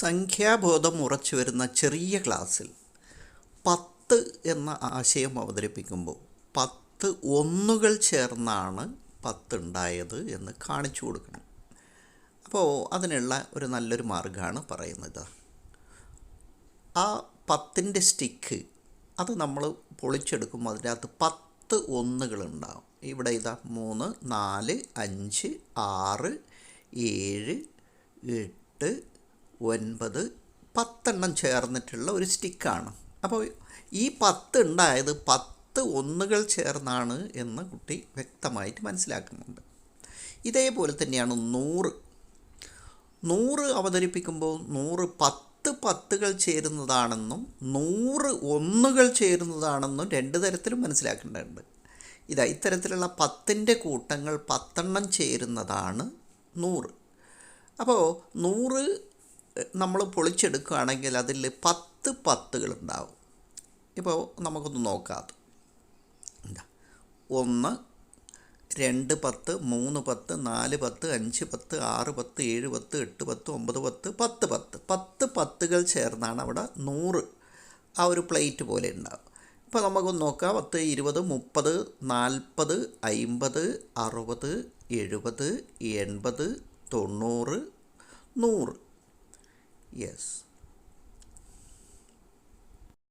സംഖ്യാബോധം ഉറച്ചു വരുന്ന ചെറിയ ക്ലാസ്സിൽ 10 എന്ന ആശയം അവതരിപ്പിക്കുമ്പോൾ 10 ഒന്നുകൾ ചേർന്നാണ് 10 ഉണ്ടായത് എന്ന് കാണിച്ചു കൊടുക്കണം. അപ്പോൾ അതിനുള്ള ഒരു നല്ലൊരു മാർഗ്ഗമാണ് പറയുന്നത്. ആ 10ൻ്റെ സ്റ്റിക്ക് അത് നമ്മൾ പൊളിച്ചെടുക്കുമ്പോൾ അതിനകത്ത് 10 ഒന്നുകളുണ്ടാകും. ഇവിടെ ഇതാ 3, 4, 5, 6, 7, 8, 9, 10 ചേർന്നിട്ടുള്ള ഒരു സ്റ്റിക്കാണ്. അപ്പോൾ ഈ 10 ഉണ്ടായത് 10 ഒന്നുകൾ ചേർന്നാണ് എന്ന് കുട്ടി വ്യക്തമായിട്ട് മനസ്സിലാക്കുന്നുണ്ട്. ഇതേപോലെ തന്നെയാണ് 100 അവതരിപ്പിക്കുമ്പോൾ 100 10 10കൾ ചേരുന്നതാണെന്നും 100 ഒന്നുകൾ ചേരുന്നതാണെന്നും രണ്ട് തരത്തിലും മനസ്സിലാക്കേണ്ടതുണ്ട്. ഇത്തരത്തിലുള്ള 10ൻ്റെ കൂട്ടങ്ങൾ 10 ചേരുന്നതാണ് 100. അപ്പോൾ 100 നമ്മൾ പൊളിച്ചെടുക്കുകയാണെങ്കിൽ അതിൽ 10 10കളുണ്ടാവും. ഇപ്പോൾ നമുക്കൊന്ന് നോക്കാം. 1, 2 10, 3 10, 4 10, 5 10, 6 10, 7 10, 8 10, 9 10, 10 10 10കൾ ചേർന്നാണ് അവിടെ 100 ആ ഒരു പ്ലേറ്റ് പോലെ ഉണ്ടാവും. ഇപ്പോൾ നമുക്കൊന്ന് നോക്കാം. 10, 20, 30, 40, 50, 60, 70, 80, 90, 100. യെസ്.